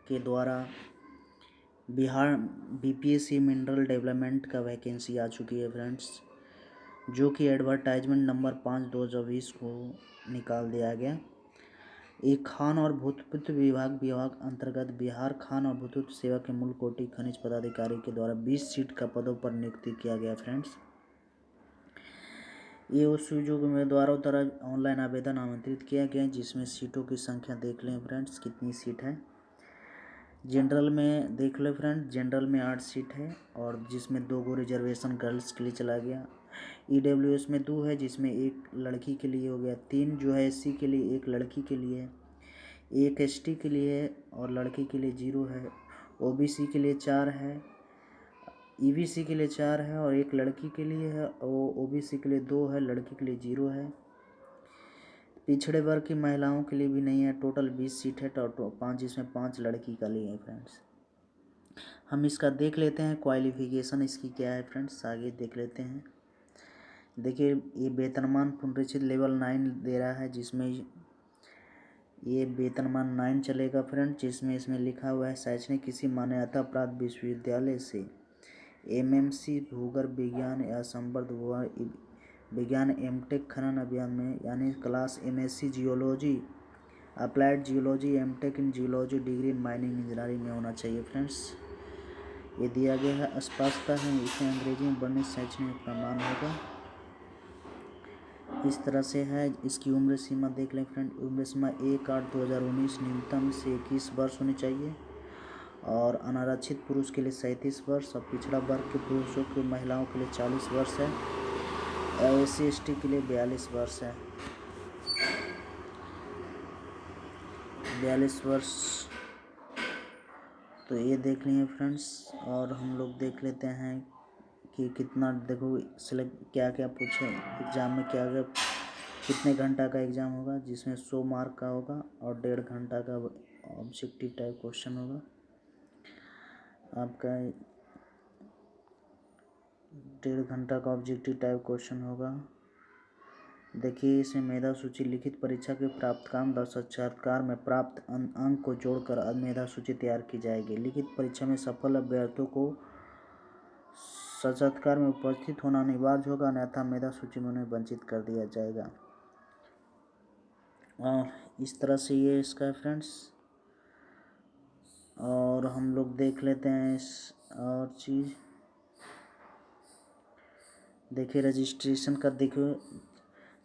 के द्वारा Bihar BPSC mineral development का वैकेंसी आ चुकी है फ्रेंड्स, जो कि एडवर्टाइजमेंट नंबर 5/2020 को निकाल दिया गया। एक खान और भूतपूर्व विभाग अंतर्गत बिहार खान और भूतपूर्व सेवा के मूल कोटि खनिज पदाधिकारी के द्वारा 20 सीट का पदों पर नियुक्ति किया गया फ्रेंड्स। ये उस सुযোग्य उम्मीदवारों द्वारा ऑनलाइन आवेदन आमंत्रित किया गया, जिसमें सीटों की संख्या देख लें फ्रेंड्स कितनी सीट है। जनरल में देख लो फ्रेंड, जनरल में 8 सीट है और जिसमें 2 गो रिजर्वेशन गर्ल्स के लिए चला गया। ईडब्ल्यूएस में 2 है, जिसमें 1 लड़की के लिए हो गया। 3 जो है एससी के लिए, 1 लड़की के लिए, 1 एसटी के लिए और लड़की के लिए 0 है। ओबीसी के लिए 4 है, ईबीसी के लिए 4 है और 1 लड़की के लिए है। और ओबीसी के लिए 2 है, लड़की के लिए 0 है। पिछड़े वर्ग की महिलाओं के लिए भी नहीं है। टोटल 20 सीट है, टोटल 5, जिसमें 5 लड़की का लिए है फ्रेंड्स। हम इसका देख लेते हैं क्वालिफिकेशन इसकी क्या है फ्रेंड्स, आगे देख लेते हैं। देखिए ये वेतनमान पुनरीक्षित लेवल 9 दे रहा है, जिसमें ये वेतनमान 9 चलेगा फ्रेंड, जिसमें इसमें लिखा हुआ है शैक्षणिक किसी मान्यता प्राप्त विश्वविद्यालय से एमएमसी भूगर्भ विज्ञान या संबद्ध विज्ञान एमटेक खनन अभियान में, यानी class MSc geology, applied geology, MTech in geology, degree in mining engineering में होना चाहिए फ्रेंड्स। ये दिया गया है, स्पष्टता है, इसमें अंग्रेजी में वर्णित शैक्षणिक प्रमाण होगा। इस तरह से है। इसकी उम्र सीमा देख लें फ्रेंड, उम्र सीमा 1/8/2019 न्यूनतम से 21 वर्ष होनी चाहिए और अनारक्षित पुरुष के लिए 37 वर्ष और पिछड़ा वर्ग के पुरुषों के महिलाओं के लिए 40 वर्ष है और SC/ST के लिए 42 वर्ष है। 42 वर्ष तो ये देख लिए फ्रेंड्स। और हम लोग देख लेते हैं कि कितना, देखो सिलेक्ट क्या क्या पूछे एग्ज़ाम में, क्या क्या कितने घंटा का एग्ज़ाम होगा, जिसमें 100 मार्क का होगा और 1.5 घंटा का ऑब्जेक्टिव टाइप क्वेश्चन होगा आपका। 1.5 घंटा का ऑब्जेक्टिव टाइप क्वेश्चन होगा। देखिए इसमें मेधा सूची, लिखित परीक्षा के प्राप्तकाम साक्षात्कार में प्राप्त अंक को जोड़कर मेधा सूची तैयार की जाएगी। लिखित परीक्षा में सफल अभ्यर्थियों को साक्षात्कार में उपस्थित होना अनिवार्य होगा, अन्यथा मेधा सूची में उन्हें वंचित कर दिया जाएगा। इस तरह से ये इसका है फ्रेंड्स। और हम लोग देख लेते हैं इस और चीज़। देखिए रजिस्ट्रेशन का, देखो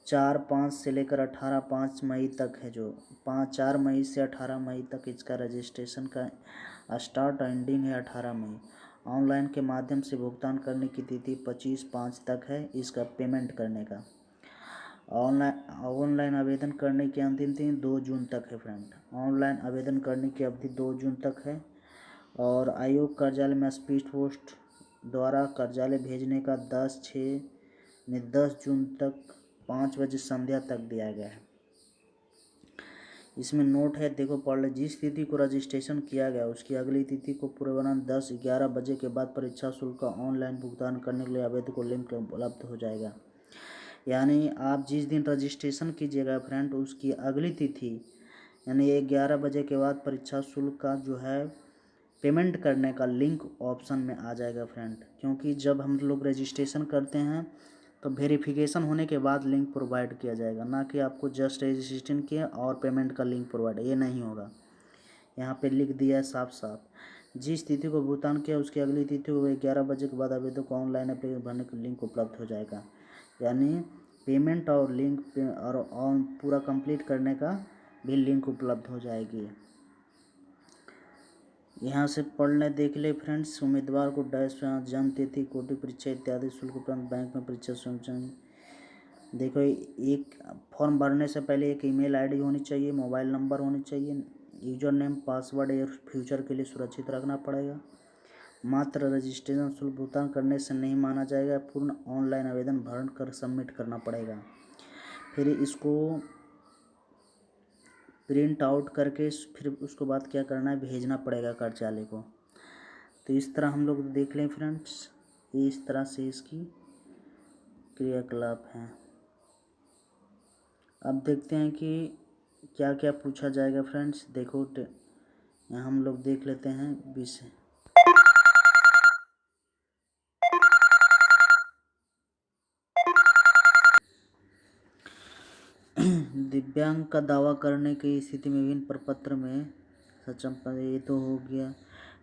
4/5 से लेकर 18 मई तक है, जो 4 मई से 18 मई तक इसका रजिस्ट्रेशन का स्टार्ट एंडिंग है 18 मई। ऑनलाइन के माध्यम से भुगतान करने की तिथि 25/5 तक है इसका पेमेंट करने का। ऑनलाइन आवेदन करने की अंतिम तिथि 2 जून तक है फ्रेंड। ऑनलाइन आवेदन करने की अवधि 2 जून तक है। और आयोग कार्यालय में स्पीड पोस्ट द्वारा कार्यालय भेजने का 10 जून तक 5 बजे संध्या तक दिया गया है। इसमें नोट है, देखो पढ़ ले, जिस तिथि को रजिस्ट्रेशन किया गया उसकी अगली तिथि को पूर्वाह्न 10-11 बजे के बाद परीक्षा शुल्क का ऑनलाइन भुगतान करने के लिए आवेदक को लिंक उपलब्ध हो जाएगा। यानी आप जिस दिन रजिस्ट्रेशन कीजिएगा फ्रेंड, उसकी अगली तिथि यानी 11 बजे के बाद परीक्षा शुल्क का जो है पेमेंट करने का लिंक ऑप्शन में आ जाएगा फ्रेंड। क्योंकि जब हम लोग रजिस्ट्रेशन करते हैं तो वेरिफिकेशन होने के बाद लिंक प्रोवाइड किया जाएगा, ना कि आपको जस्ट रजिस्ट्रेशन किया और पेमेंट का लिंक प्रोवाइड, ये नहीं होगा। यहाँ पे लिख दिया है साफ साफ, जिस तिथि को भुगतान किया उसकी अगली तिथि को 11 बजे के बाद आवेदक को ऑनलाइन एप्लीकेशन भरने का लिंक उपलब्ध हो जाएगा। यानी पेमेंट और लिंक और ऑन पूरा कंप्लीट करने का भी लिंक उपलब्ध हो जाएगी। यहाँ से पढ़ने देख ले फ्रेंड्स, उम्मीदवार को डैश जन्म तिथि, कोटि परीक्षा इत्यादि शुल्क उपरांत बैंक में परीक्षा स्वयं। देखो एक फॉर्म भरने से पहले एक ईमेल आईडी होनी चाहिए, मोबाइल नंबर होनी चाहिए, यूजर नेम पासवर्ड या फ्यूचर के लिए सुरक्षित रखना पड़ेगा। मात्र रजिस्ट्रेशन शुल्क भुगतान करने से नहीं माना जाएगा, पूर्ण ऑनलाइन आवेदन भर कर सबमिट करना पड़ेगा। फिर इसको प्रिंट आउट करके फिर उसके बाद क्या करना है, भेजना पड़ेगा कार्यालय को। तो इस तरह हम लोग देख लें फ्रेंड्स, इस तरह से इसकी क्रियाकलाप हैं। अब देखते हैं कि क्या क्या पूछा जाएगा फ्रेंड्स। देखो यहाँ हम लोग देख लेते हैं विषय। दिव्यांग का दावा करने की स्थिति में विभिन्न प्रपत्र में सक्षम पर, ये तो हो गया।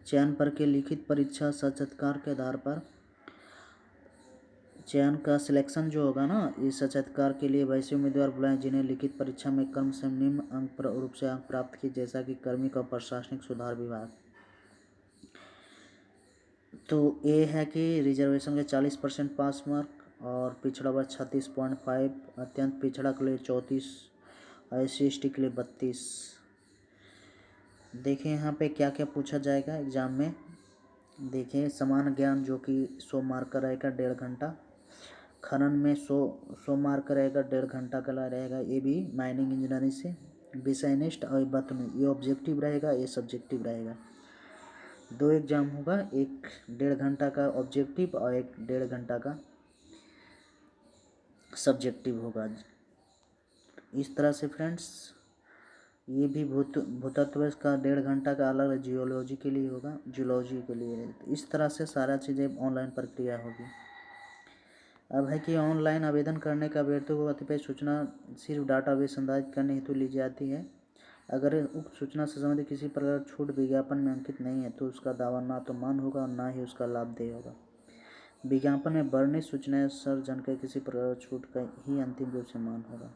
चयन पर के लिखित परीक्षा साक्षात्कार के आधार पर चयन का सिलेक्शन जो होगा ना, इस साक्षात्कार के लिए वैसे उम्मीदवार बुलाएं जिन्हें लिखित परीक्षा में क्रम से निम्न अंक रूप से अंक प्राप्त किए, जैसा कि कार्मिक और प्रशासनिक सुधार विभाग। तो ये है कि रिजर्वेशन के 40% पास मार्क और पिछड़ा वर्ग 36.5, अत्यंत पिछड़ा के लिए 34, SC/ST के लिए 32। देखिए यहाँ पे क्या क्या पूछा जाएगा एग्जाम में। देखिए समान ज्ञान जो कि 100 मार्क का रहेगा 1.5 घंटा, खनन में 100 मार्क का रहेगा 1.5 घंटा का रहेगा, ये भी माइनिंग इंजीनियरिंग से। विषयनिष्ठ और बतनु ये ऑब्जेक्टिव रहेगा, ये सब्जेक्टिव रहेगा। 2 एग्जाम होगा, एक 1.5 घंटा का ऑब्जेक्टिव और एक 1.5 घंटा का सब्जेक्टिव होगा। इस तरह से फ्रेंड्स ये भी भूतत्व का 1.5 घंटा का अलग जियोलॉजी के लिए होगा, जूलॉजी के लिए। इस तरह से सारा चीज़ें ऑनलाइन प्रक्रिया होगी। अब है कि ऑनलाइन आवेदन करने का अभ्यर्थियों को कतिपय सूचना सिर्फ डाटाबेस संधारित करने हेतु ली जाती है। अगर उक्त सूचना से संबंधित किसी प्रकार छूट विज्ञापन में अंकित नहीं है तो उसका दावा ना तो मान होगा और ना ही उसका लाभदेय होगा। विज्ञापन में वर्णित सूचनाएं सर जानकारी किसी प्रकार छूट का ही अंतिम रूप से मान होगा।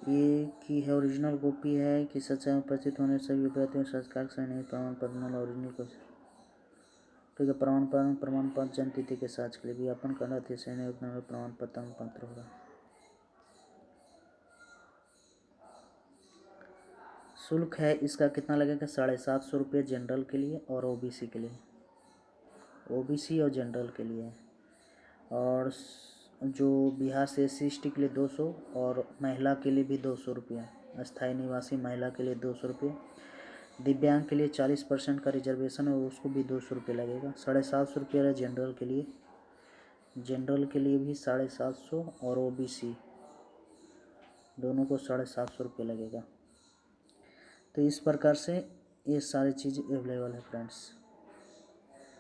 ये की है ओरिजिनल कॉपी है कि सच्चाई में उपस्थित होने सभी अभ्यर्थियों संस्कार से नहीं प्रमाण पत्र ओरिजिनल को ठीक है। प्रमाण पत्र जन्म तिथि के साथ के लिए विज्ञापन करना थे प्रमाण पत्र होगा। शुल्क है इसका कितना लगेगा, 750 रुपये जनरल के लिए और ओबीसी के लिए, ओबीसी और जनरल के लिए। और जो बिहार से SC/ST के लिए 200 और महिला के लिए भी 200 रुपये, अस्थायी निवासी महिला के लिए 200 रुपये, दिव्यांग के लिए 40% का रिजर्वेशन है उसको भी 200 रुपये लगेगा। 750 रुपये है जनरल के लिए, जनरल के लिए भी 750 और ओबीसी दोनों को 750 रुपये लगेगा। तो इस प्रकार से ये सारी चीज़ अवेलेबल है फ्रेंड्स।